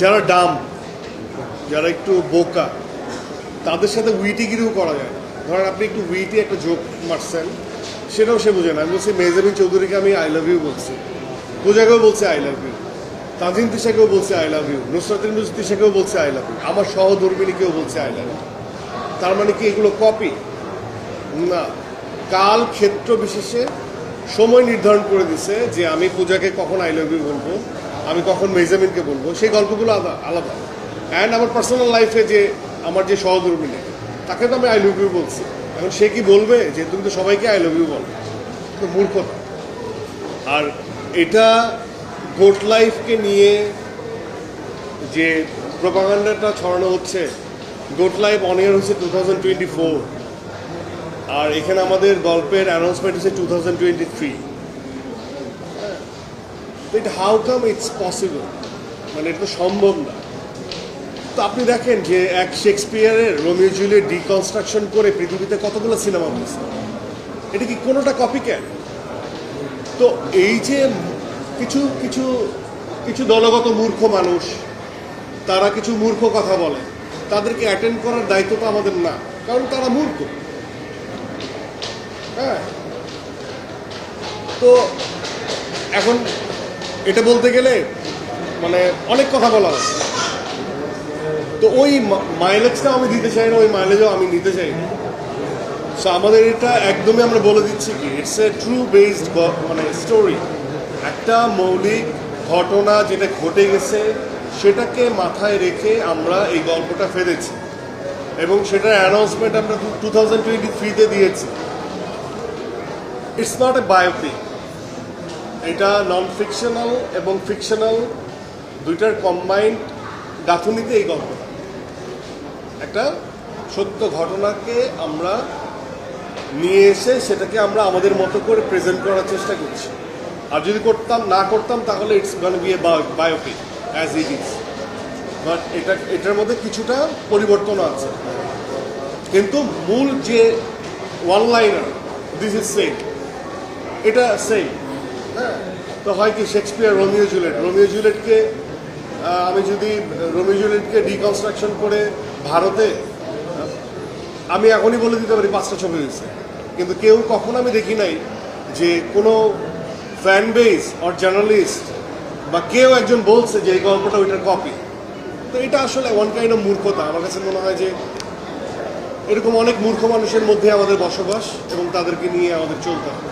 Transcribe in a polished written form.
যারা ডাম, যারা একটু বোকা, তাদের সাথে উইটিগিরিও করা যায় না। ধরেন আপনি একটু উইটি একটা জোক মারছেন, সেটাও সে বোঝে না। আমি বলছি মেহজাবিন চৌধুরীকে আমি আই লাভ ইউ বলছি, পূজাকেও বলছে আই লাভ ইউ, তাজিন তিশাকেও বলছে আই লাভ ইউ, নুসরাতুল তিশাকেও বলছে আই লাভ ইউ, আমার সহধর্মিনীকেও বলছে আই লাভ ইউ। তার মানে কি এগুলো কপি? না, কাল ক্ষেত্র বিশেষে সময় নির্ধারণ করে দিছে যে আমি পূজাকে কখন আই লাভ ইউ বলবো, আমি কখন মেহজাবিনকে বলবো, সেই গল্পগুলো আলাদা। অ্যান্ড আমার পার্সোনাল লাইফে যে আমার যে সহধর্মিনী, তাকে তো আমি আই লাভ ইউ বলছি। এখন সে কি বলবে যে তুমি তো সবাইকে আই লাভ ইউ বলো? তো মূর্খতা। আর এটা গোট লাইফকে নিয়ে যে প্রপাগান্ডাটা ছড়ানো হচ্ছে, গোট লাইফ অন এয়ার হচ্ছে 2024, আর এখানে আমাদের গল্পের অ্যানাউন্সমেন্ট হচ্ছে 2023। It how come it's possible? মানে এটা তো সম্ভব না। তো আপনি দেখেন যে এক শেক্সপিয়ারের রোমিও জুলিয়েট ডিকনস্ট্রাকশন করে পৃথিবীতে কতগুলো সিনেমা হয়েছে, এটা কি কোনোটা কপি ক্যান? তো এই যে কিছু কিছু কিছু দলগত মূর্খ মানুষ, তারা কিছু মূর্খ কথা বলে, তাদেরকে অ্যাটেন্ড করার দায়িত্ব তো আমাদের না, কারণ তারা মূর্খ। হ্যাঁ, তো এখন এটা বলতে গেলে মানে অনেক কথা বলা হয়। তো ওই মাইলেজটাও আমি দিতে চাই না, ওই মাইলেজও আমি নিতে চাই না। সো আমাদের এটা একদমই আমরা বলে দিচ্ছি কি, ইটস এ ট্রু বেসড মানে স্টোরি। একটা মৌলিক ঘটনা যেটা ঘটে গেছে সেটাকে মাথায় রেখে আমরা এই গল্পটা ফেলেছি, এবং সেটার অ্যানাউন্সমেন্ট আমরা 2023-তে দিয়েছি। ইটস নট এ বায়োপিক, এটা নন ফিকশনাল এবং ফিকশনাল দুইটার কম্বাইন্ড গাঁথুনিতে এই গল্পটা। একটা সত্য ঘটনাকে আমরা নিয়ে এসে সেটাকে আমরা আমাদের মতো করে প্রেজেন্ট করার চেষ্টা করছি। আর যদি না করতাম তাহলে it's gonna B A biopic as it is. But এটার মধ্যে কিছুটা পরিবর্তন আছে, কিন্তু মূল যে one liner this is same, এটা সেম। হ্যাঁ, তো হয় কি শেক্সপিয়ার রোমিও জুলিয়েটকে আমি যদি রোমিও জুলিয়েটকে ডিকনস্ট্রাকশন করে ভারতে আমি এখনই বলে দিতে পারি 5টা ছবি হয়েছে, কিন্তু কেউ কখন আমি দেখি নাই যে কোনো ফ্যান বেস অর জার্নালিস্ট বা কেউ একজন বলছে যে এই গল্পটা ওইটার কপি। তো এটা আসলে ওয়ান কাইন্ড অফ মূর্খতা। আমার কাছে মনে হয় যে এরকম অনেক মূর্খ মানুষের মধ্যে আমাদের বসবাস, এবং তাদেরকে নিয়ে আমাদের চলতে হবে।